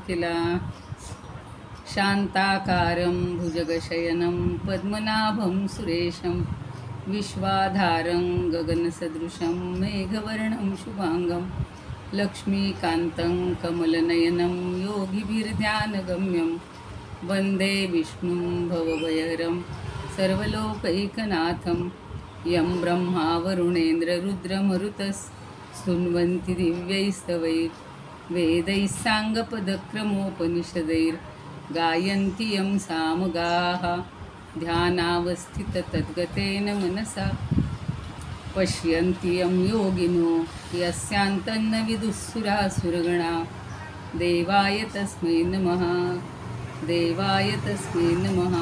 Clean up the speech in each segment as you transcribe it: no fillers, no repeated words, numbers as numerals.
केला. शांताकारं भुजगशयनं पद्मनाभं सुरेशं विश्वाधारं गगनसदृशं मेघवर्णं शुभांगं लक्ष्मीकान्तं कमलनयनं योगिभिर्ध्यानगम्यं वन्दे विष्णुं भवभयहरं सर्वलोकैकनाथं यं ब्रह्मा वरुणेन्द्ररुद्रमरुतस्तुन्वन्ति दिव्यैस्तवैः वेदैः साङ्गपदक्रमोपनिषदैर्गायन्ति यं सामगाः ध्यानावस्थिततद्गतेन मनसा पश्यन्ति यं योगिनो यस्यान्तन्न विदुःसुरासुरगणा देवाय तस्मै नमः. देवाय तस्मै नमः.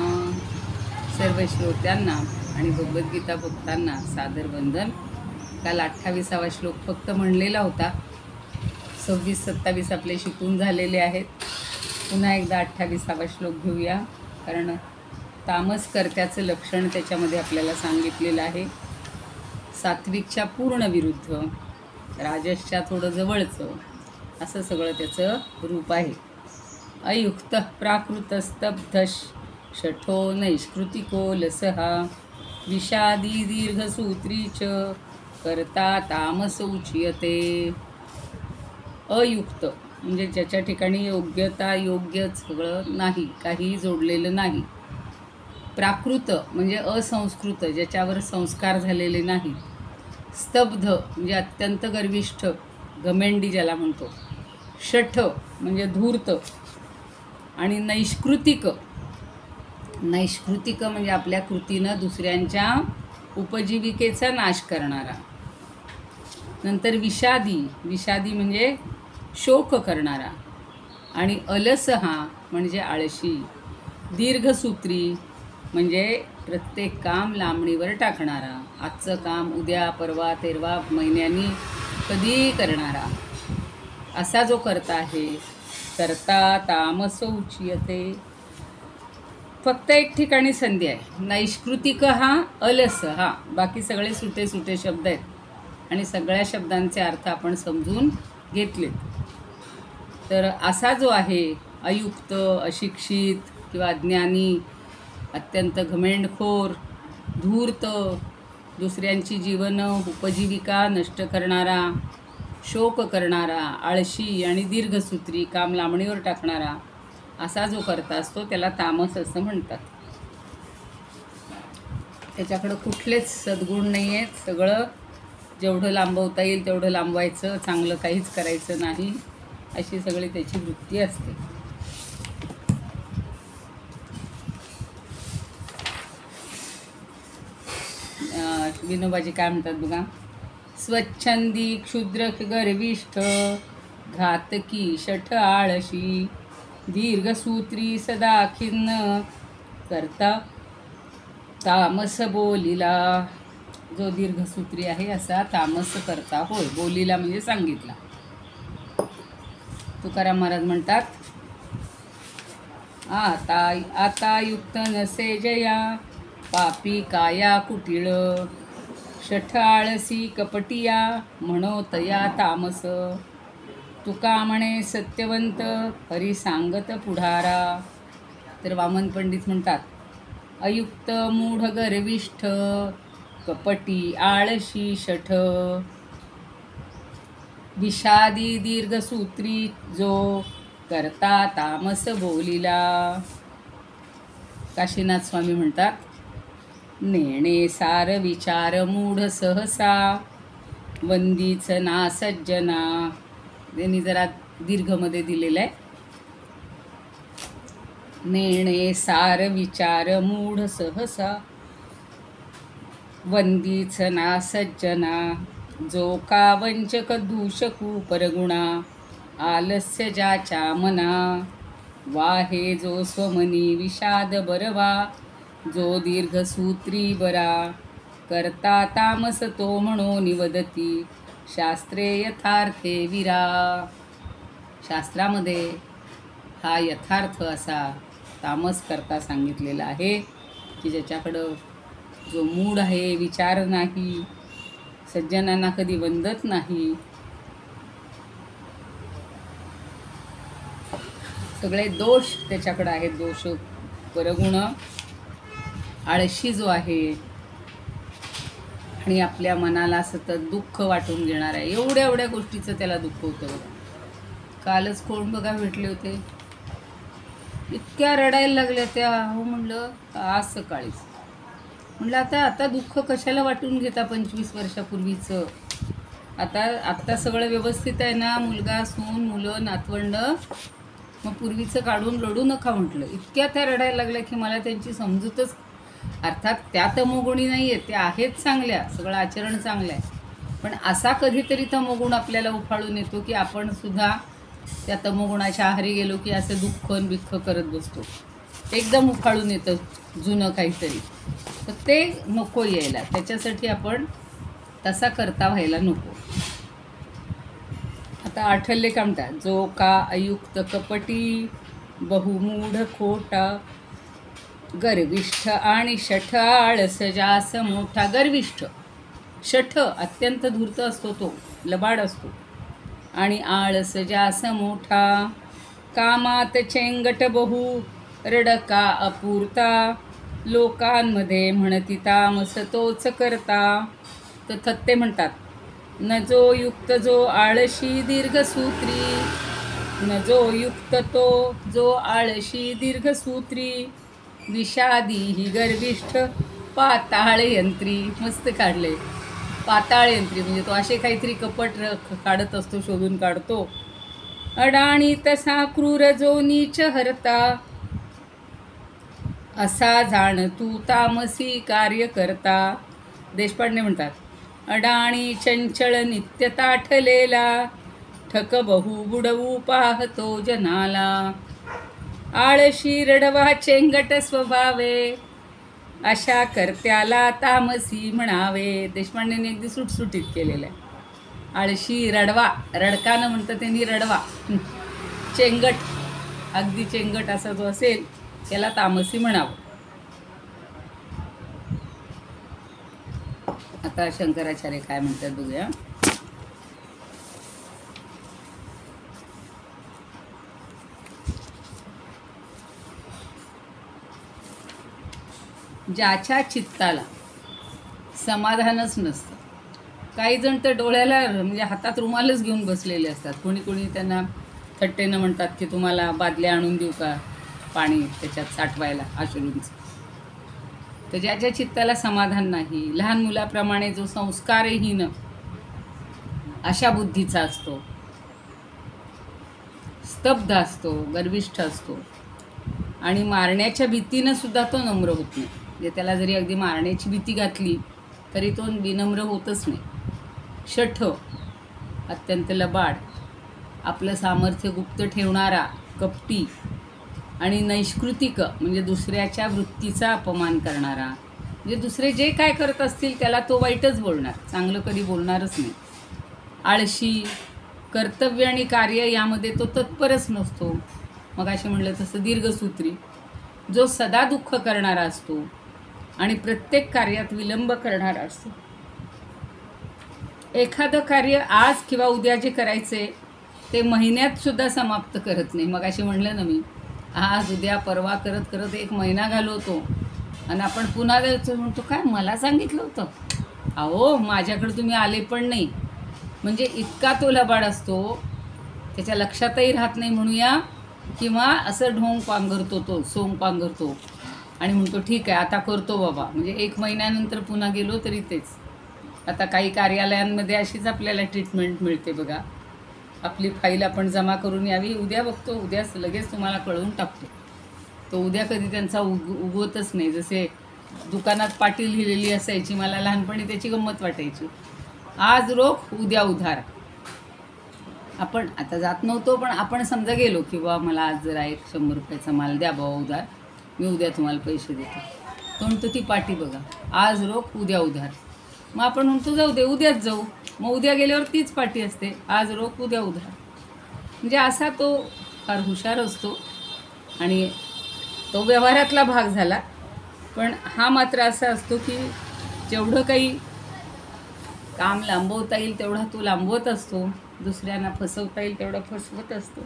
सर्व श्रोत्यांना आणि भगवद्गीता भक्तांना सादर वंदन. काल 28वा श्लोक फक्त म्हणलेला होता. 26-27 आपले शिकून झालेले आहेत. पुन्हा एकदा 28वा श्लोक घेऊया, कारण तामसकर्त्याचं लक्षण त्याच्यामध्ये आपल्याला सांगितलेलं आहे. सात्विकच्या पूर्ण विरुद्ध, राजसच्या थोडं जवळचं, असं सगळं त्याचं रूप आहे. अयुक्त प्राकृतस्तब्धश शठो नैष्कृतिको लसहा विषादी दीर्घसूत्री च कर्ता तामस उच्यते. अयुक्त म्हणजे ज्याच्या ठिकाणी योग्यता, योग्य सगळं नाही, काहीही जोडलेलं नाही. प्राकृत म्हणजे असंस्कृत, ज्याच्यावर संस्कार झालेले नाही. स्तब्ध म्हणजे अत्यंत गर्विष्ठ, घमेंडी ज्याला म्हणतो. शठ म्हणजे धूर्त. आणि नैष्कृतिक, नैष्कृतिक म्हणजे आपल्या कृतीनं दुसऱ्यांच्या उपजीविकेचा नाश करणारा. नंतर विषादी, विषादी म्हणजे शोक करणारा. आणि अलसहा म्हणजे आळशी. दीर्घसूत्री म्हणजे प्रत्येक काम लांबणीवर टाकणारा. आजचं काम उद्या, परवा, तेरवा, महिन्यांनी कधीही करणारा. असा जो करता आहे, कर्ता तामस उच्यते. फक्त एक ठिकाणी संधी आहे. नैष्कृतिक हा, अलस हा, बाकी सगळे सुटे सुटे शब्द आहेत आणि सगळ्या शब्दांचे अर्थ आपण समजून घेतलेत. तर असा जो आहे अयुक्त, अशिक्षित किंवा अज्ञानी, अत्यंत घमेंडखोर, धूर्त, दुसऱ्यांची जीवन उपजीविका नष्ट करणारा, शोक करणारा, आळशी आणि दीर्घसूत्री, काम लांबणीवर टाकणारा, असा जो करता असतो त्याला तामस असं म्हणतात. त्याच्याकडं कुठलेच सद्गुण नाही आहेत. सगळं जेवढं लांबवता येईल तेवढं लांबवायचं, चांगलं काहीच करायचं नाही, अशी सगळी त्याची वृत्ती असते. विनोबाजी काय म्हणतात बघा. स्वच्छंदी क्षुद्र गर्विष्ठ घातकी शठ आळशी दीर्घसूत्री सदा खिन्न करता तामस बोलिला. जो दीर्घसूत्री आहे असा तामस करता होय. बोलिला म्हणजे सांगितला. तुकाराम महाराज म्हणतात, आता युक्त नसे जया पापी काया कुटिळ शठ आळसी कपटिया म्हणो तया तामस. तुका म्हणे सत्यवंत हरी सांगत पुढारा. तर वामन पंडित म्हणतात, अयुक्त मूढ गर्विष्ठ कपटी आळशी शठ विषादी दीर्घसूत्री जो करता तामस बोलिला. काशीनाथ स्वामी म्हणतात, नेणे सार विचार मूढ सहसा वंदीच ना सज्जना. त्यांनी जरा दीर्घमध्ये दिलेलं आहे. नेणे सार विचार मूढ सहसा वंदीच ना सज्जना जो का वंचक दूषकू परगुणा आलस्य ज्याच्या मना वाहे जो स्वमनी विषाद बरवा जो दीर्घसूत्री बरा करता तामस तो म्हणो निवदती शास्त्रे यथार्थे विरा. शास्त्रामध्ये हा यथार्थ असा तामस करता सांगितलेला आहे की ज्याच्याकडं जो मूढ आहे, विचार नाही, सज्जनांना कधी वंदत नाही, सगळे दोष त्याच्याकडे आहेत, दोष परगुण. आळशी जो आहे आणि आपल्या मनाला सतत दुःख वाटून घेणार आहे, एवढ्या एवढ्या गोष्टीचं त्याला दुःख होतं बघा. कालच कोण बघा भेटले होते, इतक्या रडायला लागल्या त्या. हो म्हणलं आज सकाळीच म्हणलं आता दुःख कशाला वाटून घेता 25 वर्षापूर्वीचं. आत्ता सगळं व्यवस्थित आहे ना, मुलगा सून मुलं नातवंड, मग पूर्वीचं काढून रडू नका म्हटलं. इतक्या त्या रडायला लागल्या की मला त्यांची समजूतच, अर्थात त्या तमोगुणी नाही आहेत, त्या आहेत चांगल्या, सगळं आचरण चांगलं आहे, पण असा कधीतरी तमोगुण आपल्याला उफाळून येतो की आपण सुद्धा त्या तमोगुणाच्या आहारी गेलो की असं दुःख बिख्ख करत बसतो. एकदम उफाळून येतं जुनं काहीतरी, तर ते नको यायला. त्याच्यासाठी आपण तसा करता व्हायला नको. आता आठवले का म्हणतात, जो का अयुक्त कपटी बहुमूढ खोटा गर्विष्ठ आणि शठ आळस जास मोठा. गर्विष्ठ, शठ अत्यंत धूर्त असतो, तो लबाड असतो, आणि आळस जास मोठा. कामात चेंगट बहु रडका अपूर्ता. लोकांमध्ये म्हणती तामस तोच करता. तर थत्ते म्हणतात, न जो युक्त जो आळशी दीर्घसूत्री, न जो युक्त तो जो आळशी दीर्घसूत्री. विषादी ही गर्विष्ठ पाताळ यंत्री. मस्त काढले, पाताळ यंत्री म्हणजे तो असे काहीतरी कपट काढत असतो, शोधून काढतो. अडाणी तसा क्रूर जो नीच हरता. असा जाण तू तामसी कार्य करता. देशपांडे म्हणतात, अडाणी चंचळ नित्य ताठलेला. ठक बहु बुडवू पाहतो जनाला. आळशी रडवा चेंगट स्वभावे. अशा कर्त्याला तामसी म्हणावे. देशपांडेंनी अगदी सुटसुटीत केलेलं आहे. आळशी रडवा, रडकानं म्हणतं त्यांनी रडवा. चेंगट, अगदी चेंगट असा जो असेल त्याला तामसी म्हणावं. आता शंकराचार्य काय म्हणतात बघूया. ज्याच्या चित्ताला समाधानच नसतं. काही जण तर डोळ्याला म्हणजे हातात रुमालच घेऊन बसलेले असतात. कोणी त्यांना थट्टेनं म्हणतात की तुम्हाला बादल्या आणून देऊ का पाणी त्याच्यात साठवायला अश्रूंचं. तर ज्याच्या चित्ताला समाधान नाही, लहान मुलाप्रमाणे जो संस्कारहीन अशा बुद्धीचा असतो, स्तब्ध असतो, गर्विष्ठ असतो, आणि मारण्याच्या भीतीनं सुद्धा तो नम्र होत नाही. म्हणजे त्याला जरी अगदी मारण्याची भीती घातली तरी तो विनम्र होतच नाही. शठ, अत्यंत लबाड, आपलं सामर्थ्य गुप्त ठेवणारा, कपटी आणि नैष्कृतिक म्हणजे दुसऱ्याच्या वृत्तीचा अपमान करणारा. म्हणजे दुसरे जे काय करत असतील त्याला तो वाईटच बोलणार, चांगलं कधी बोलणारच नाही. आळशी, कर्तव्य आणि कार्य यामध्ये तो तत्परच नसतो. मग असे म्हणलं तसं दीर्घसूत्री, जो सदा दुःख करणारा असतो आणि प्रत्येक कार्यात विलंब करणारा असतो. एखादं कार्य आज किंवा उद्या जे करायचे ते महिन्यात सुद्धा समाप्त करत नाही. मग असे म्हणलं ना मी, आज उद्या परवा करत करत 1 महिना घालवतो आणि आपण पुन्हा जायचं म्हणतो, काय मला सांगितलं होतं, अहो माझ्याकडे तुम्ही आले पण नाही. म्हणजे इतका तो लबाड असतो, त्याच्या लक्षातही राहत नाही म्हणूया, किंवा असं ढोंग पांघरतो, तो सोंग पांघरतो आणि म्हणतो ठीक आहे आता करतो बाबा. म्हणजे 1 महिन्यानंतर पुन्हा गेलो तरी तेच. आता काही कार्यालयांमध्ये अशीच आपल्याला ट्रीटमेंट मिळते बघा. आपली फाईल आपण जमा करून यावी, उद्या बघतो, उद्या लगेच तुम्हाला कळवून टाकतो. तो उद्या कधी त्यांचा उगवतच नाही. जसे दुकानात पाटी लिहिलेली असायची, मला लहानपणी त्याची गंमत वाटायची, आज रोख उद्या उधार. आपण आता जात नव्हतो, पण आपण समजा गेलो की बा मला आज जरा 100 रुपयाचा माल द्या बाबा उधार, मी उद्या तुम्हाला पैसे देतो. तो म्हणतो ती पाटी बघा, आज रोख उद्या उधार. मग आपण म्हणतो जाऊ दे उद्याच जाऊ. मग उद्या गेल्यावर तीच पाटी असते, आज रोख उद्या उधार. म्हणजे असा तो फार हुशार असतो आणि तो व्यवहारातला भाग झाला. पण हा मात्र असा असतो की जेवढं काही काम लांबवता येईल तेवढा तो लांबवत असतो, दुसऱ्यांना फसवता येईल तेवढा फसवत असतो.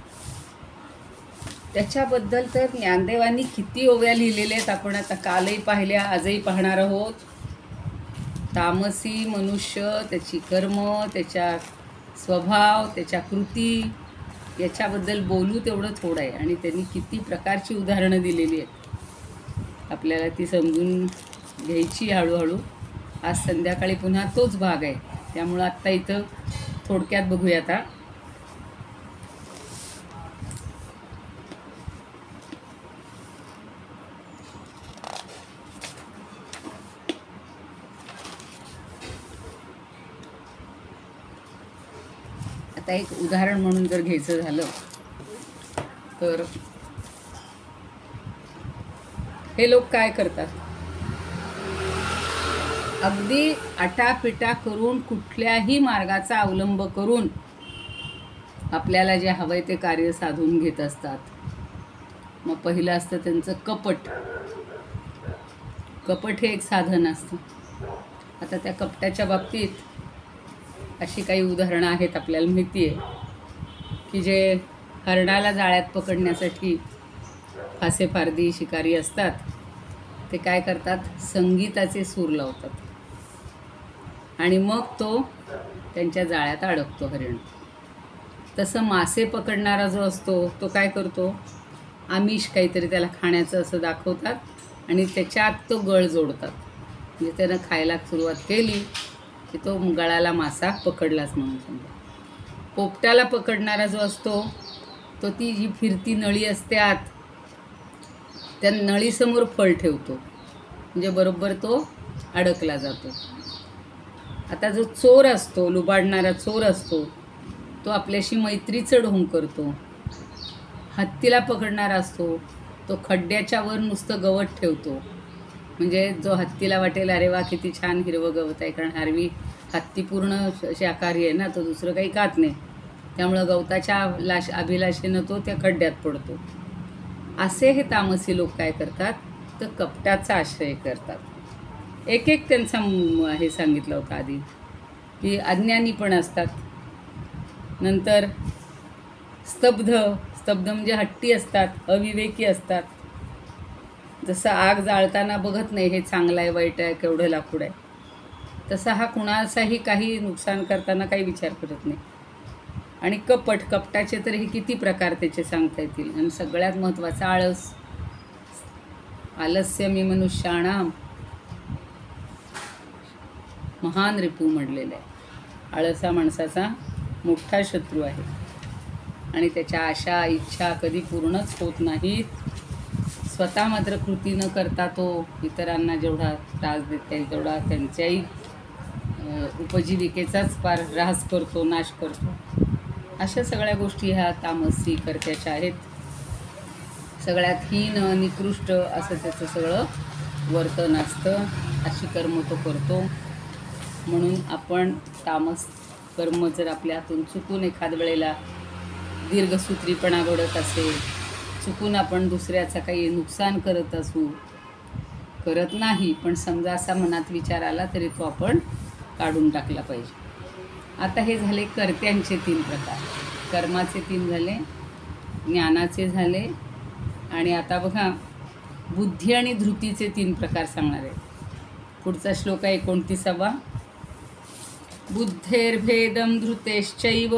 त्याच्याबद्दल तर ज्ञानदेवांनी किती ओव्या लिहिलेल्या आहेत, आपण आता कालही पाहिल्या, आजही पाहणार आहोत. तामसी मनुष्य, त्याची कर्म, त्याच्या स्वभाव, त्याच्या कृती, याच्याबद्दल बोलू तेवढं थोडं आहे. आणि त्यांनी किती प्रकारची उदाहरणं दिलेली आहेत, आपल्याला ती समजून घ्यायची हळूहळू. आज संध्याकाळी पुन्हा तोच भाग आहे, त्यामुळं आत्ता इथं थोडक्यात बघूया. आता एक उदाहरण म्हणून जर घ्यायचं झालं तर हे लोक काय करतात, अगदी आटापिटा करून कुठल्याही मार्गाचा अवलंब करून आपल्याला जे हवंय ते कार्य साधून घेत असतात. मग पहिलं असतं त्यांचं कपट. कपट हे एक साधन असतं. आता त्या कपटाच्या बाबतीत अशी काही उदाहरणं आहेत, आपल्याला माहिती आहे की जे हरणाला जाळ्यात पकडण्यासाठी फासेफार्दी शिकारी असतात, ते काय करतात, संगीताचे सूर लावतात आणि मग तो त्यांच्या जाळ्यात अडकतो हरिण. तसं मासे पकडणारा जो असतो तो काय करतो, आमिष काहीतरी त्याला खाण्याचं असं दाखवतात आणि त्याच्यात तो गळ जोडतात. म्हणजे त्यानं खायला सुरुवात केली की तो गळाला मासा पकडलाच म्हणून समजा. पोपटाला पकडणारा जो असतो तो ती जी फिरती नळी असते आत, त्या नळीसमोर फळ ठेवतो, म्हणजे बरोबर तो अडकला जातो. आता जो चोर असतो, लुबाडणारा चोर असतो, तो आपल्याशी मैत्रीचं ढोंग करतो. हत्तीला पकडणारा असतो तो खड्ड्याच्या वर नुसतं गवत ठेवतो, म्हणजे जो हत्तीला वाटेल अरे वा किती छान हिरवं गवत आहे, कारण हरवी हत्ती पूर्ण शाकाहारी आहे ना, तो दुसरं काही खात नाही, त्यामुळं गवताच्या अभिलाषेनं तो त्या खड्ड्यात पडतो. असे हे तामसी लोक काय करतात, तर कपटाचा आश्रय करतात. एक एक त्यांचा हे सांगितलं होतं आधी, की अज्ञानी पण असतात. नंतर स्तब्ध म्हणजे हट्टी असतात, अविवेकी असतात. जसं आग जाळताना बघत नाही हे चांगलं आहे वाईट आहे केवढं लाकूड आहे, तसा हा कुणाचाही काही नुकसान करताना काही विचार करत नाही. आणि कपटाचे तर हे किती प्रकार त्याचे सांगता येतील. आणि सगळ्यात महत्त्वाचं आळस. आलस्य मी मनुष्याणाम महान रिपू म्हटलेलं आहे. आळस हा माणसाचा मोठा शत्रू आहे आणि त्याच्या आशा इच्छा कधी पूर्णच होत नाहीत. स्वतः मात्र कृती न करता तो इतरांना जेवढा त्रास देता येईल तेवढा त्यांच्याही उपजीविकेचाच फार ऱ्हास करतो, नाश करतो. अशा सगळ्या गोष्टी ह्या तामसी कर्त्याच्या आहेत. सगळ्यात हीन निकृष्ट असं त्याचं सगळं वर्तन असतं. अशी कर्म तो करतो. म्हणून आपण तामस कर्म जर आपल्या हातून चुकून एखाद वेळेला दीर्घसूत्रीपणा घडत असेल, चुकून आपण दुसऱ्याचं काही नुकसान करत असू, करत नाही पण समजा असा मनात विचार आला तरी तो आपण काढून टाकला पाहिजे. आता हे झाले कर्त्यांचे 3 प्रकार. कर्माचे 3 झाले, ज्ञानाचे झाले, आणि आता बघा बुद्धी आणि धृतीचे 3 प्रकार सांगणार आहे. पुढचा श्लोक आहे 29वा. बुद्धेर्भेदं धृतेश्चैव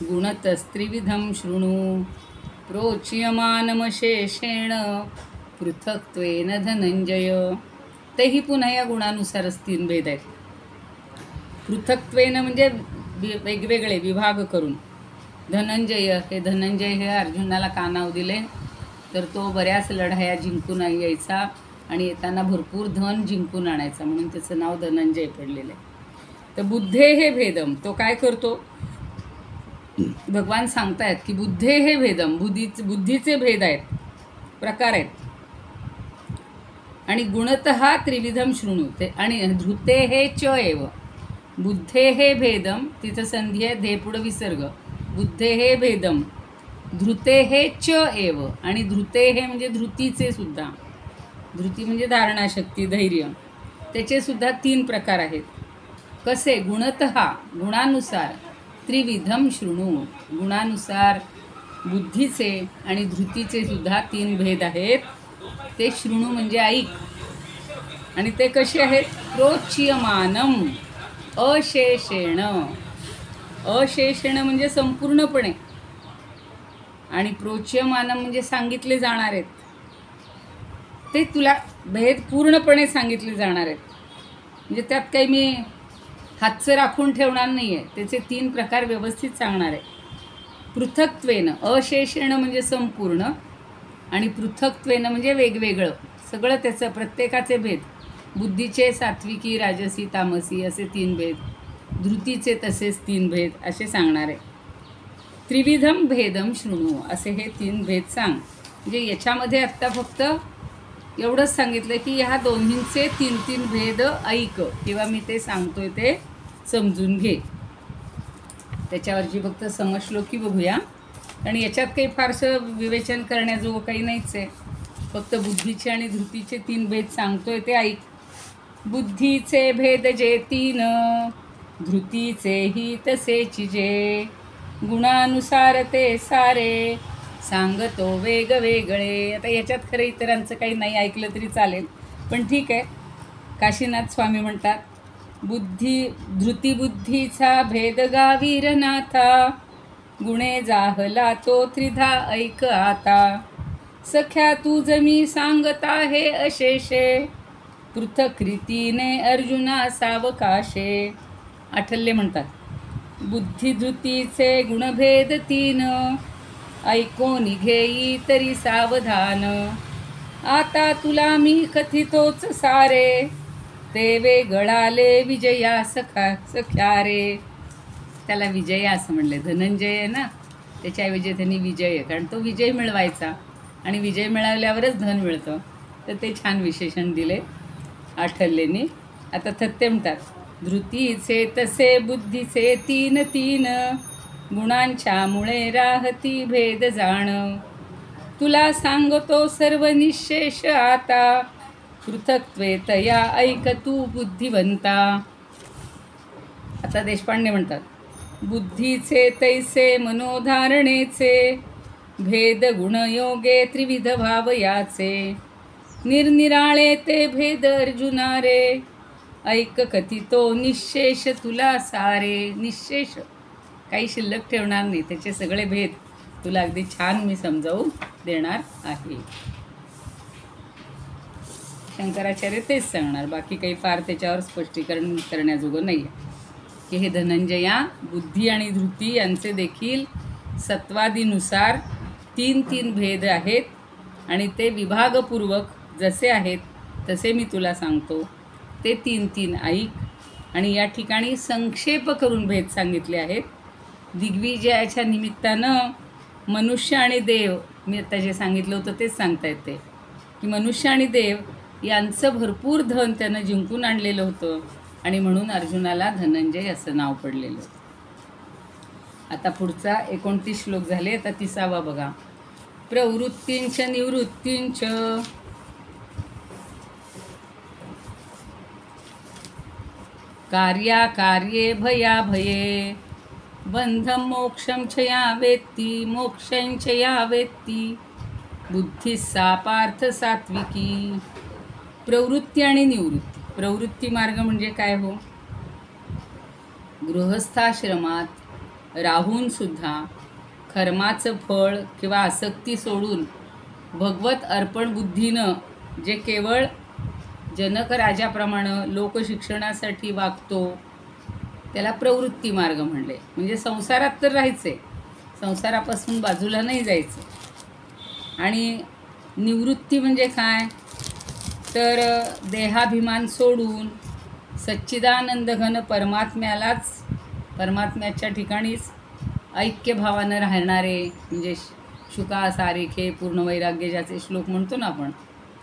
गुणतस्त्रिविधं शृणु प्रोच्यमानमशेषेण पृथक्त्वेन धनंजय. तेही पुन्हा या गुणानुसारच 3 भेद आहेत. पृथक्त्वेन म्हणजे वेगवेगळे विभाग करून. धनंजय हे अर्जुनाला कानाव दिले तर तो बऱ्याच लढाया जिंकून यायचा आणि येताना भरपूर धन जिंकून आणायचा, म्हणून त्याचं नाव धनंजय पडलेलं आहे. तर बुद्धे हे भेदम, तो काय करतो, भगवान सांगतायत की बुद्धे हे भेदम, बुद्धीचे भेद आहेत, प्रकार आहेत. आणि गुणतः त्रिविधम शृणु, ते आणि धृते हे च एव. बुद्धे हे भेदम, तिथं संधी आहे धे पुढं विसर्ग. बुद्धे हे भेदम, धृते हे च एव. आणि धृते हे म्हणजे धृतीचे सुद्धा, धृती म्हणजे धारणाशक्ती, धैर्य, त्याचे सुद्धा 3 प्रकार आहेत. कसे, गुणतः गुणानुसार, त्रिविधम शृणु गुणानुसार बुद्धीचे आणि धृतीचे सुद्धा 3 भेद आहेत. ते शृणु म्हणजे ऐक. आणि ते कसे आहेत? प्रोच्यमानम, अशेषेण. अशेषेण म्हणजे संपूर्णपणे, आणि प्रोच्यमानम म्हणजे सांगितले जाणार आहेत. ते तुला भेद पूर्णपणे सांगितले जाणार आहेत. म्हणजे त्यात काही मी हातचं राखून ठेवणार नाही आहे. त्याचे 3 प्रकार व्यवस्थित सांगणार आहे. पृथक्त्वेन, अशेषेण म्हणजे संपूर्ण, आणि पृथक्त्वेन म्हणजे वेगवेगळं सगळं, त्याचं प्रत्येकाचे भेद. बुद्धीचे सात्विकी, राजसी, तामसी असे 3 भेद, धृतीचे तसेच 3 भेद असे सांगणार आहे. त्रिविधम भेदम शृणु असे हे 3 भेद सांग. म्हणजे याच्यामध्ये आत्ता फक्त एवढंच सांगितलं की ह्या दोन्हींचे 3 भेद ऐक, किंवा मी ते सांगतोय ते समजून घे. त्याच्यावरची फक्त समश्लोकी बघूया. आणि याच्यात काही फारसं विवेचन करण्याजोगं काही नाहीच आहे. फक्त बुद्धीचे आणि धृतीचे 3 भेद सांगतोय ते ऐक. बुद्धीचे भेद जे 3, धृतीचेही तसेच जे, गुणानुसार ते सारे, सांगतो वेगवेगळे. आता याच्यात खरं इतरांचं काही नाही ऐकलं तरी चालेल, पण ठीक आहे. काशीनाथ स्वामी म्हणतात, धृती बुद्धीचा भेद गावीरनाथा, गुणे जाहला तो त्रिधा ऐक आता, सख्या तू जमी सांगता हे अशेषे, पृथक रीतीने अर्जुना सावकाशे. आठल्ले म्हणतात, बुद्धी धृतीचे गुणभेद 3, ऐकोन घेई तरी सावधान, आता तुला मी कथितोच सारे, ते वेगळाले विजया सख्या रे. त्याला विजय असं म्हणले. धनंजय आहे ना, त्याच्याऐवजी त्यांनी विजय, कारण तो विजय मिळवायचा आणि विजय मिळवल्यावरच धन मिळतं. तर ते छान विशेषण दिले आठल्लेनी. आता थत्ते म्हणतात, धृतीचे तसे बुद्धीचे 3 गुणांच्या मुळे राहती भेद जाण, तुला सांगतो सर्व निशेष आता, पृथक्त्वे तया ऐक तू बुद्धिवंता. आता देशपांडे म्हणतात, बुद्धीचे तैसे मनोधारणेचे, भेद गुणयोगे त्रिविध भाव याचे, निरनिराळे ते भेद अर्जुना रे, ऐक कथितो निशेष तुला सारे. निशेष काही शिल्लक ठेवणार नाही, त्याचे सगळे भेद तुला अगदी छान मी समजावून देणार आहे. शंकराचार्य तेच सांगणार, बाकी काही फार त्याच्यावर स्पष्टीकरण करण्याजोगं नाही आहे. की हे धनंजया, बुद्धी आणि धृती यांचे देखील सत्वादीनुसार 3 भेद आहेत, आणि ते विभागपूर्वक जसे आहेत तसे मी तुला सांगतो. ते 3 ऐक. आणि या ठिकाणी संक्षेप करून भेद सांगितले आहेत. दिग्विजयाच्या निमित्तानं मनुष्य आणि देव, मी आता जे सांगितलं होतं तेच सांगता येते, की मनुष्य आणि देव यांचं भरपूर धन त्यानं जिंकून आणलेलं होतं, आणि म्हणून अर्जुनाला धनंजय असं नाव पडलेलं होतं. आता पुढचा 29 श्लोक झाले. आता 30वा बघा. प्रवृत्तींच निवृत्तींच, कार्याकार्ये भयाभये, बंधं मोक्षं च या वेत्ती, मोक्षं च या वेत्ती, बुद्धी सा पार्थ सात्विकी. प्रवृत्ती आणि निवृत्ती. प्रवृत्ती मार्ग म्हणजे काय हो? गृहस्थाश्रमात राहून सुद्धा कर्माचं फळ किंवा आसक्ती सोडून भगवत अर्पण बुद्धीनं जे केवळ जनक राजाप्रमाणे लोकशिक्षणासाठी वागतो, त्याला प्रवृत्ती मार्ग म्हणले. म्हणजे संसारात तर राहायचे, संसारापासून बाजूला नाही जायचं. आणि निवृत्ती म्हणजे काय? तर देहाभिमान सोडून सच्चिदानंद घन परमात्म्याच्या ठिकाणीच ऐक्यभावानं राहणारे, म्हणजे शुका सारिखे पूर्ण वैराग्य ज्याचे श्लोक म्हणतो ना आपण,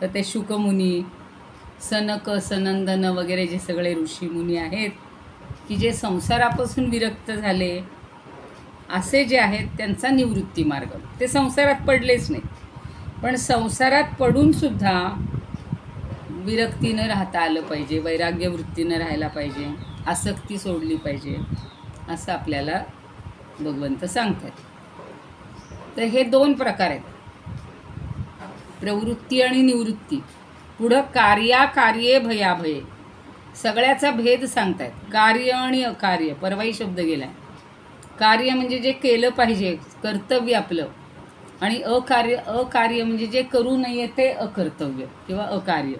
तर ते शुकमुनी, सनक, सनंदन वगैरे जे सगळे ऋषीमुनी आहेत की जे संसारापासून विरक्त झाले, असे जे आहेत त्यांचा निवृत्ती मार्ग. ते संसारात पडलेच नाही, पण संसारात पडूनसुद्धा विरक्तीनं राहता आलं पाहिजे, वैराग्य वृत्तीनं राहायला पाहिजे, आसक्ती सोडली पाहिजे, असं आपल्याला भगवंत सांगतात. तर हे 2 प्रकार आहेत, प्रवृत्ती आणि निवृत्ती. पुढं कार्ये भयाभये, सगळ्याचा भेद सांगतायत. कार्य आणि अकार्य, परवाही शब्द गेलाय. कार्य म्हणजे जे केलं पाहिजे, कर्तव्य आपलं, आणि अकार्य म्हणजे जे करू नये ते अकर्तव्य किंवा अकार्य.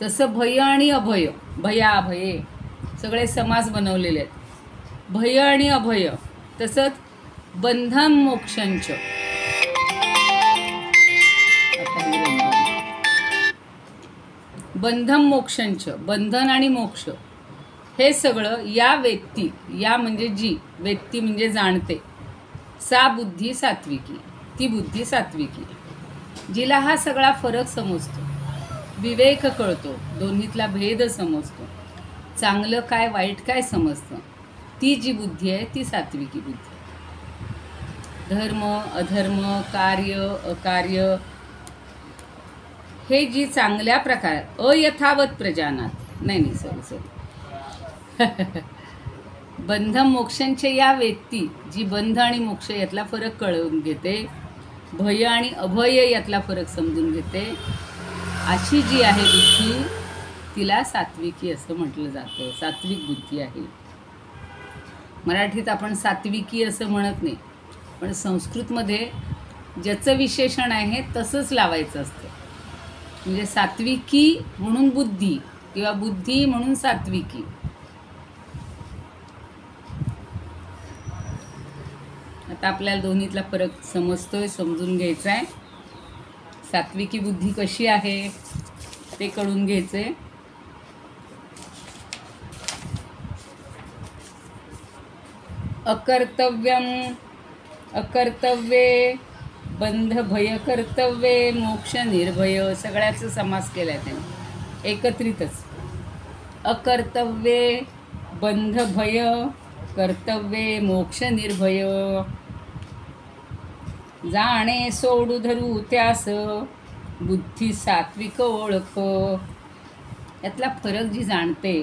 तसं भय आणि अभय, भयाभये सगळे समास बनवलेले आहेत. भय आणि अभय. तसंच बंधन मोक्षांच, बंधन मोक्षांच, बंधन आणि मोक्ष हे सगळं या वेत्ती, या म्हणजे जी, वेत्ती म्हणजे जाणते, सा बुद्धी सात्विकी, ती बुद्धी सात्विकी, जिला हा सगळा फरक समजतो, विवेक कळतो, दोन्हीतला भेद समजतो, चांगलं काय वाईट काय समजतं, ती जी बुद्धी आहे ती सात्विकी बुद्धी. धर्म अधर्म, कार्य अकार्य हे जी चांगल्या प्रकारे अयथावत प्रजानात, नाही सॉरी बंध मोक्षांचे या वेत्ती, जी बंध आणि मोक्ष यातला फरक कळवून घेते, भय आणि अभय यातला फरक समजून घेते, अशी जी आहे बुद्धी तिला सात्विकी असं म्हटलं जातं. सात्विक बुद्धी आहे. मराठीत आपण सात्विकी असं म्हणत नाही, पण संस्कृतमध्ये ज्याचं विशेषण आहे तसंच लावायचं असतं. म्हणजे सात्विकी म्हणून बुद्धी किंवा बुद्धी म्हणून सात्विकी. आता आपल्याला दोन्हीतला फरक समजतोय, समजून घ्यायचा आहे. सात्विकी बुद्धी कशी आहे ते कळून घ्यायचे. अकर्तव्यम अकर्तव्ये बंध भय कर्तव्ये मोक्ष निर्भय, सगळ्याचा समास केलाय त्याने एकत्रितच. अकर्तव्ये बंध भय कर्तव्ये मोक्ष निर्भय, जाणे सोडू धरू त्यास बुद्धी सात्विक ओळख. यातला फरक जी जाणते,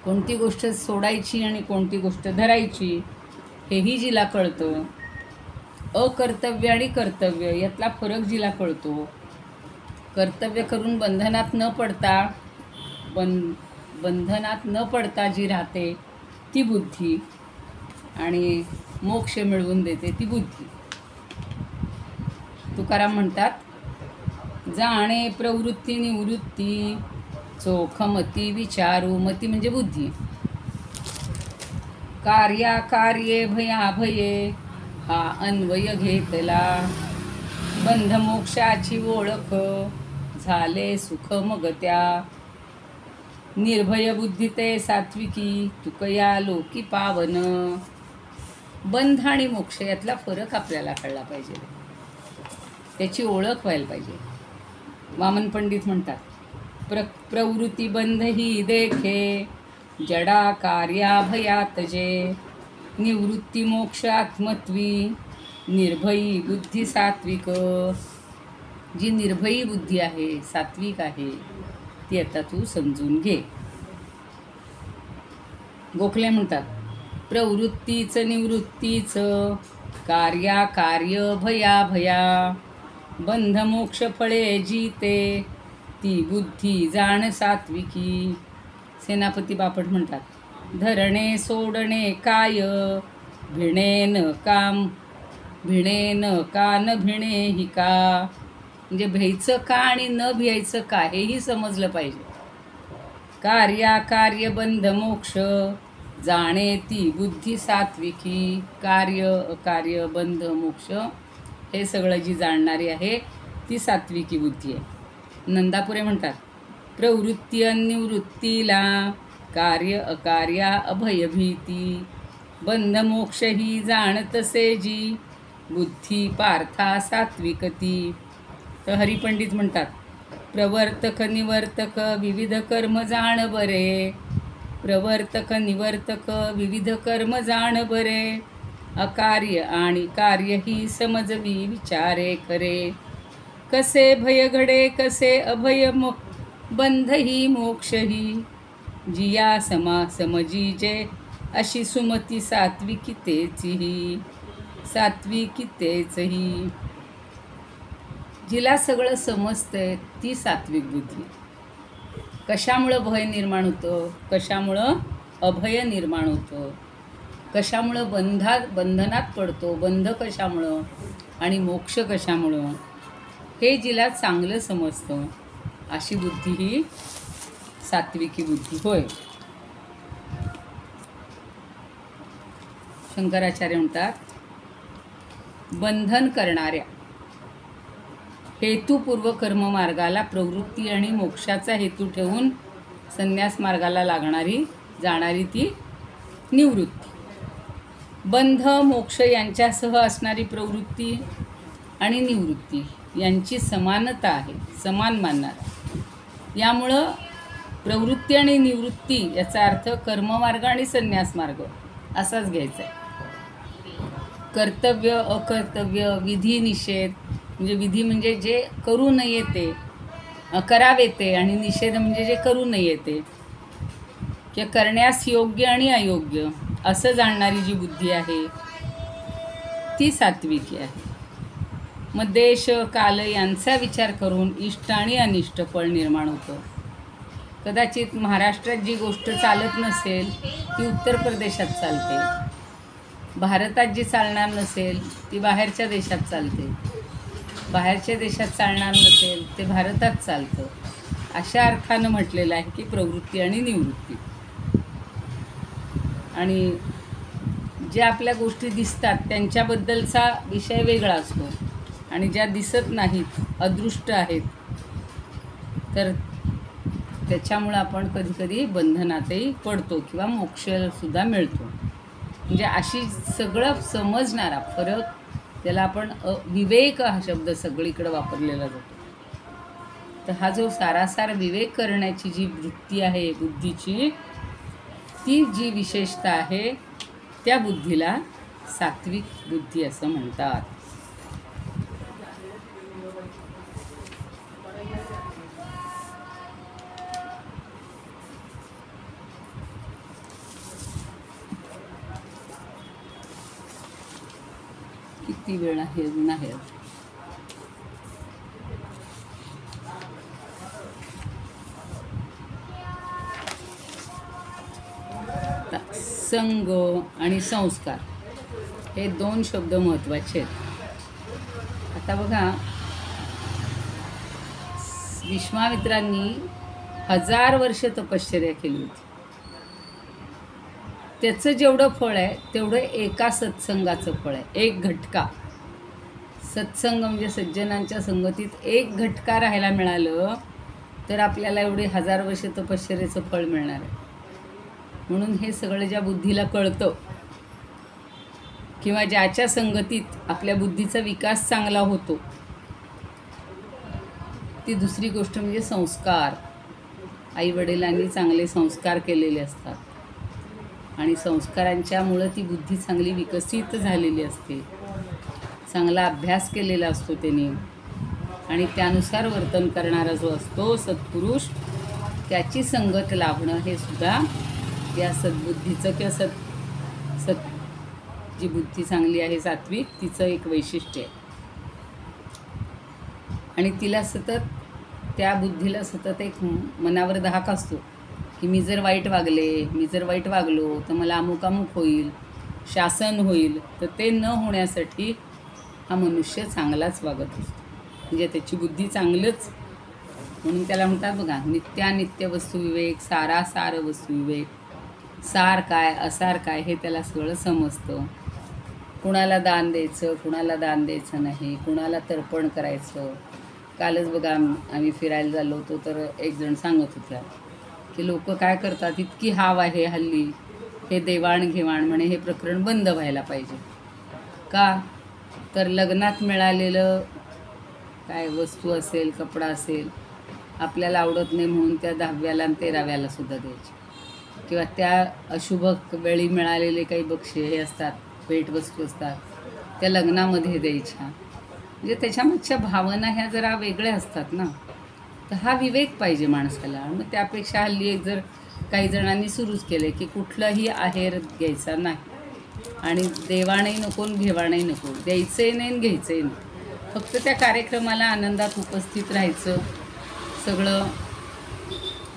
कोणती गोष्ट सोडायची आणि कोणती गोष्ट धरायची हेही जिला कळतं, अकर्तव्य आणि कर्तव्य यातला फरक जिला कळतो, कर्तव्य करून बंधनात न पडता जी राहते ती बुद्धी, आणि मोक्ष मिळवून देते ती बुद्धी. तुकाराम म्हणतात, जाणे प्रवृत्ती निवृत्ती चोखमती विचारू, मती म्हणजे बुद्धी, कार्ये भयाभये हा अन्वय घेतला, बंध मोक्षाची ओळख झाले सुख मग त्या, निर्भय बुद्धी ते सात्विकी तुकया लोकी पावन. बंध आणि मोक्ष यातला फरक आपल्याला कळला पाहिजे, त्याची ओळख व्हायला पाहिजे. वामन पंडित म्हणतात, प्रवृत्ती बंध ही देखे जडा कार्या भयात जे, निवृत्ती मोक्ष आत्मत्वी निर्भयी बुद्धी सात्विक. जी निर्भयी बुद्धी आहे, सात्विक आहे, ती आता तू समजून घे. गोखले म्हणतात, प्रवृत्तीच निवृत्तीच कार्य भया बंध मोक्ष फळे जीते ती बुद्धी जाण सात्विकी. सेनापती बापट म्हणतात, धरणे सोडणे काय भिणे न का न भिणे ही का. म्हणजे भ्यायचं का आणि न भियायचं का हेही समजलं पाहिजे. कार्य बंध मोक्ष जाणे ती बुद्धी सात्विकी. कार्य बंध मोक्ष हे सगळं जी जाणणारी आहे ती सात्विकी बुद्धी आहे. नंदापुरे म्हणतात, प्रवृत्ती निवृत्तीला कार्य अकार्या अभयभीती बंध मोक्ष ही जाणतसे जी बुद्धी पार्था सात्विकती. तर हरिपंडित म्हणतात, प्रवर्तक निवर्तक विविध कर्म जाण बरे, प्रवर्तक निवर्तक विविध कर्म जाण बरे, अकार्य आणि कार्य ही समजवी विचारे करे, कसे भय घडे कसे अभय बंध ही मोक्ष ही, जिया समजीजे अशी सुमती सात्विकी तेची. सात्विकी तेचही. जिला सगळं समजतंय ती सात्विक बुद्धी. कशामुळं भय निर्माण होतं, कशामुळं अभय निर्माण होतं, कशामुळं बंधनात पडतो, बंध कशामुळं आणि मोक्ष कशामुळं, हे जिला चांगलं समजतं अशी बुद्धी ही सात्विकी बुद्धी होय. शंकराचार्य म्हणतात, बंधन करणाऱ्या हेतुपूर्व कर्ममार्गाला प्रवृत्ती आणि मोक्षाचा हेतू ठेवून संन्यास मार्गाला जाणारी ती निवृत्ती. बंध मोक्ष यांच्यासह असणारी प्रवृत्ती आणि निवृत्ती यांची समानता आहे, समान मानणार. यामुळं प्रवृत्ती आणि निवृत्ती याचा अर्थ कर्ममार्ग आणि संन्यास मार्ग असाच घ्यायचा आहे. कर्तव्य अकर्तव्य, विधी निषेध, म्हणजे विधी म्हणजे जे करू नये ते करावे ते, आणि निषेध म्हणजे जे करू नये ते, किंवा करण्यास योग्य आणि अयोग्य असं जाणणारी जी बुद्धी आहे ती सात्विकी आहे. मग देश काल यांचा विचार करून इष्ट आणि अनिष्ट फळ निर्माण होतं. कदाचित महाराष्ट्रात जी गोष्ट चालत नसेल ती उत्तर प्रदेशात चालते, भारतात जी चालणार नसेल ती बाहेरच्या देशात चालते, बाहेरच्या देशात चालणार नसेल ते भारतात चालतं. अशा अर्थानं म्हटलेलं आहे की प्रवृत्ती आणि निवृत्ती. आणि ज्या आपल्या गोष्टी दिसतात त्यांच्याबद्दलचा विषय वेगळा असतो, आणि ज्या दिसत नाहीत, अदृष्ट आहेत, तर त्याच्यामुळं आपण कधीकधी बंधनातही पडतो किंवा मोक्षसुद्धा मिळतो. म्हणजे अशी सगळं समजणारा फरक, त्याला आपण विवेक हा शब्द सगळीकडे वापरलेला जातो. तर हा जो सारासार विवेक करण्याची जी वृत्ती आहे बुद्धीची, ती जी विशेषता आहे त्या बुद्धीला सात्विक बुद्धी असं म्हणतात. किती वेळ आहे नाही. संग आणि संस्कार हे दोन शब्द महत्त्वाचे आहेत. आता बघा, विश्वामित्रांनी 1000 वर्ष तपश्चर्या केली होती. त्याचं जेवढं फळ आहे तेवढं एका सत्संगाचं फळ आहे. एक घटका सत्संग म्हणजे सज्जनांच्या संगतीत एक घटका राहायला मिळालं तर आपल्याला एवढे 1000 वर्ष तपश्चर्याचं फळ मिळणार आहे. म्हणून हे सगळं ज्या बुद्धीला कळतं किंवा ज्याच्या संगतीत आपल्या बुद्धीचा विकास चांगला होतो, ती दुसरी गोष्ट म्हणजे संस्कार. आईवडिलांनी चांगले संस्कार केलेले असतात आणि संस्कारांच्यामुळं ती बुद्धी चांगली विकसित झालेली असते. चांगला अभ्यास केलेला असतो त्यांनी, आणि त्यानुसार वर्तन करणारा जो असतो सत्पुरुष, त्याची संगत लाभणं हे सुद्धा या सद्बुद्धीचं किंवा जी बुद्धी चांगली आहे सात्विक, तिचं एक वैशिष्ट्य आहे. आणि तिला सतत, त्या बुद्धीला सतत एक मनावर धाक असतो की मी जर वाईट वागलो तर मला अमुक होईल, शासन होईल. तर ते न होण्यासाठी हा मनुष्य चांगलाच वागत असतो, म्हणजे त्याची बुद्धी चांगलंच. म्हणून त्याला म्हणतात बघा, नित्यानित्य वस्तुविवेक, सारासार वस्तुविवेक. सार काय असार काय हे त्याला सगळं समजतं. कुणाला दान द्यायचं, कुणाला दान द्यायचं नाही, कुणाला तर्पण करायचं. कालच बघा आम्ही फिरायला झालो होतो तर एक जण सांगत होत्या की लोक काय करतात, इतकी हाव आहे हल्ली, हे देवाणघेवाण म्हणे हे प्रकरण बंद व्हायला पाहिजे. का तर लग्नात मिळालेलं काय वस्तू असेल, कपडा असेल, आपल्याला आवडत नाही म्हणून त्या 10व्याला आणि 13व्याला सुद्धा द्यायची, किंवा त्या अशुभ वेळी मिळालेले काही बक्षे हे असतात, भेटवस्तू असतात, त्या लग्नामध्ये द्यायच्या. म्हणजे त्याच्यामागच्या भावना ह्या जरा वेगळ्या असतात ना. तर हा विवेक पाहिजे माणसाला. मग त्यापेक्षा हल्ली एक जर काही जणांनी सुरूच केले की कुठलाही आहेर घ्यायचा नाही, आणि देवाणही नको आणि घेवाणही नको, द्यायचंही नाही आणि घ्यायचंही नाही. फक्त त्या कार्यक्रमाला आनंदात उपस्थित राहायचं, सगळं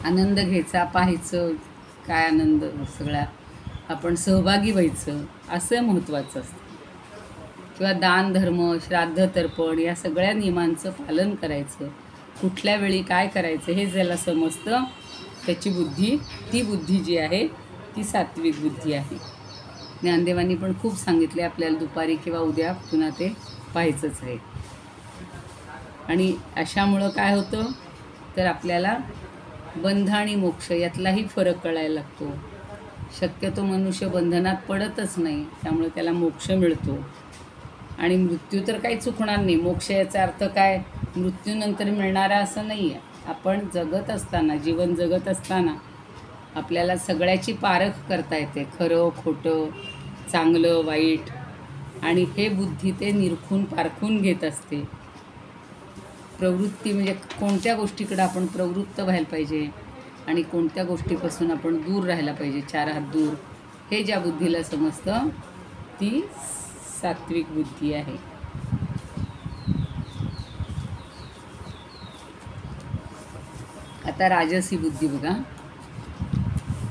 आनंद घ्यायचा, पाहायचं काय आनंद, सगळ्या आपण सहभागी व्हायचं, असं महत्त्वाचं असतं. किंवा दान धर्म, श्राद्ध तर्पण या सगळ्या नियमांचं पालन करायचं, कुठल्या वेळी काय करायचं हे ज्याला समजतं त्याची बुद्धी, ती बुद्धी जी आहे ती सात्विक बुद्धी आहे. ज्ञानदेवांनी पण खूप सांगितले आपल्याला, दुपारी किंवा उद्या पुन्हा ते पाहायचंच आहे. आणि अशामुळं काय होतं तर आपल्याला बंध आणि मोक्ष यातलाही फरक कळायला लागतो. शक्यतो मनुष्य बंधनात पडतच नाही, त्यामुळे त्याला मोक्ष मिळतो. आणि मृत्यू तर काही चुकणार नाही. मोक्ष याचा अर्थ काय, मृत्यूनंतर मिळणारा असं नाही आहे. आपण जगत असताना, जीवन जगत असताना आपल्याला सगळ्याची पारख करता येते, खरं खोटं, चांगलं वाईट, आणि हे बुद्धी ते निरखून पारखून घेत असते. प्रवृत्ती म्हणजे कोणत्या गोष्टीकडे आपण प्रवृत्त व्हायला पाहिजे आणि कोणत्या गोष्टीपासून आपण दूर राहायला पाहिजे, 4 हात दूर, हे ज्या बुद्धीला समजतं ती सात्विक बुद्धी आहे. आता राजसी बुद्धी बघा.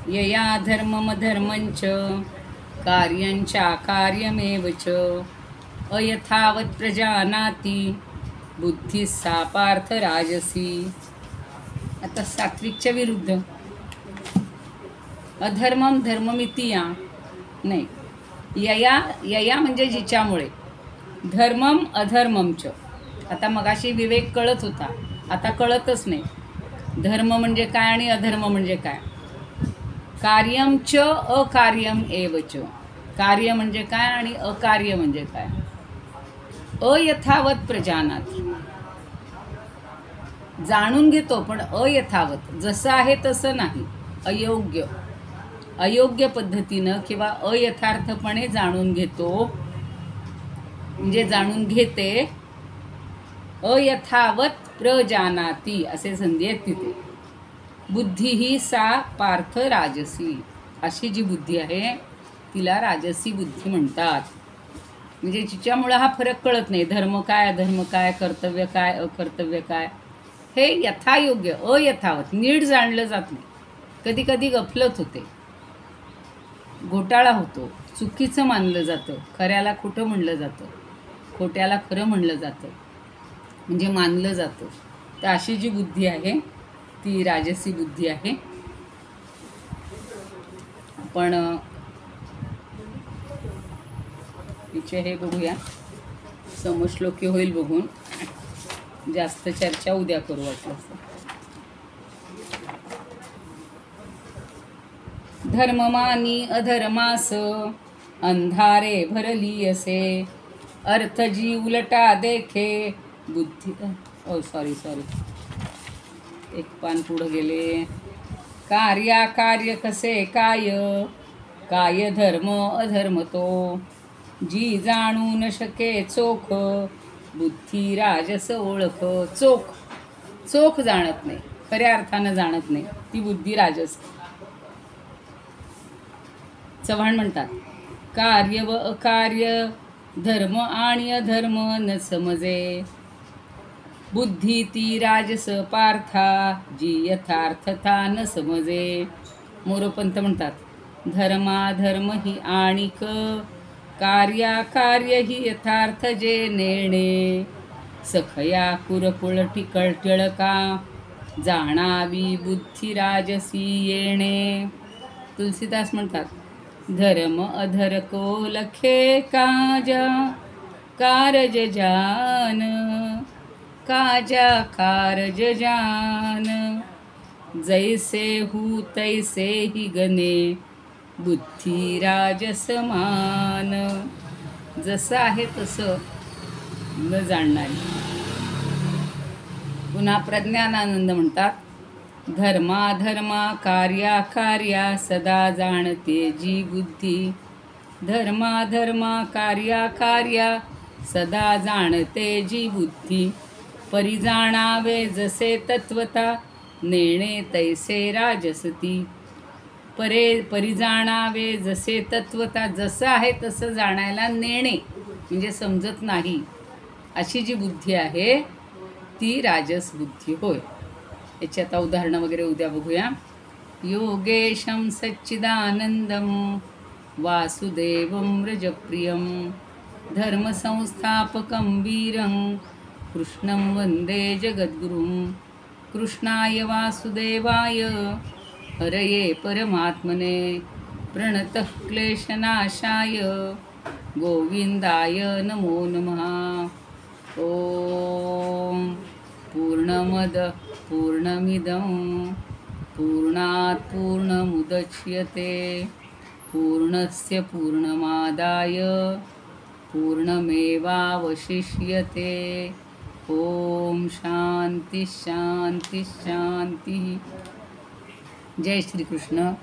यया धर्ममधर्मंच कार्यांचा कार्यमेव च अयथावत् प्रजानाति बुद्धी सा पार्थ राजसी. आता सात्विकच्या विरुद्ध अधर्मम धर्ममिती या नाही, यया यया म्हणजे जिच्यामुळे, धर्मम अधर्ममच. आता मगाशी विवेक कळत होता, आता कळतच नाही. धर्म म्हणजे काय आणि अधर्म म्हणजे काय. कार्यम च अकार्यम एव च. कार्य म्हणजे काय आणि अकार्य म्हणजे काय. अयथावत प्रजानात, जाणून घेतो पण अयथावत, जसं आहे तसं नाही, अयोग्य अयोग्य पद्धतीनं किंवा अयथार्थपणे जाणून घेतो, म्हणजे जाणून घेते. अयथावत प्रजानाती असे संधी आहेत तिथे. बुद्धी ही सा पार्थ राजसी. अशी जी बुद्धी आहे तिला राजसी बुद्धी म्हणतात. म्हणजे जिच्यामुळं हा फरक कळत नाही, धर्म काय अधर्म काय, कर्तव्य काय अकर्तव्य काय, हे यथायोग्य अयथावत नीट जाणलं जात नाही. कधी कधी गफलत होते, घोटाळा होतो, चुकीचं मानलं जातं, खऱ्याला खोटं म्हणलं जातं, खोट्याला खरं म्हणलं जातं, म्हणजे मानलं जातं. तर अशी जी बुद्धी आहे ती राजसी बुद्धी आहे. आपण तिचे हे बघूया, समश्लोकी होईल बघून, जास्त चर्चा उद्या करू वाटलं. धर्ममानी अधर्मास अंधारे भरली असे, अर्थ जी उलटा देखे बुद्धी. सॉरी एक पान पुढं गेले. कार्या कार्य कसे काय, काय धर्म अधर्म तो, जी जाणू न शके चोख, बुद्धी राजस ओळख. चोख जाणत नाही, खऱ्या अर्थानं जाणत नाही, ती बुद्धी राजस. चव्हाण म्हणतात, कार्य व अकार्य, धर्म आणि अधर्म न समजे, बुद्धी ती राजस पार्था, जी यथार्थता न समजे. मोरोपंत म्हणतात, धर्माधर्म ही आणिक, कार्याकार्य ही यथार्थ जे नेणे, सखया कुरकुळ टिळका, जाणावी बुद्धी राजसी येणे. तुलसीदास म्हणतात, धर्म अधर को लखे काजा, कारज जान, काजा कारज जान, जैसे हू तैसे ही गणे, बुद्धी राजसमान. जसं आहे तसं न जाणणारी. पुन्हा प्रज्ञानानंद म्हणतात, धर्माधर्मा कार्या सदा जाणते जी बुद्धी, धर्माधर्मा कार्या सदा जाणते जी बुद्धी, परी जाणावे जसे तत्वता, नेणे तैसे राजसती. परिजाणावे जसे तत्वता, जसं आहे तसं जाणायला नेणे म्हणजे समजत नाही अशी जी बुद्धी आहे ती राजस बुद्धी होय. याची आता उदाहरणं वगैरे उद्या बघूया. योगेशं सच्चिदानंदं वासुदेवं व्रजप्रियं धर्मसंस्थापकं वीरं कृष्णं वन्दे जगद्गुरुं. कृष्णाय वासुदेवाय हरये परमात्मने प्रणतः क्लेशनाशाय गोविंदाय नमो नमः. ओम पूर्णमद पूर्णमिदं पूर्णात् पूर्णमुदच्यते पूर्णस्य पूर्णमादाय पूर्णमेवावशिष्यते. ओम शांती शांती शांती. जय श्री कृष्ण.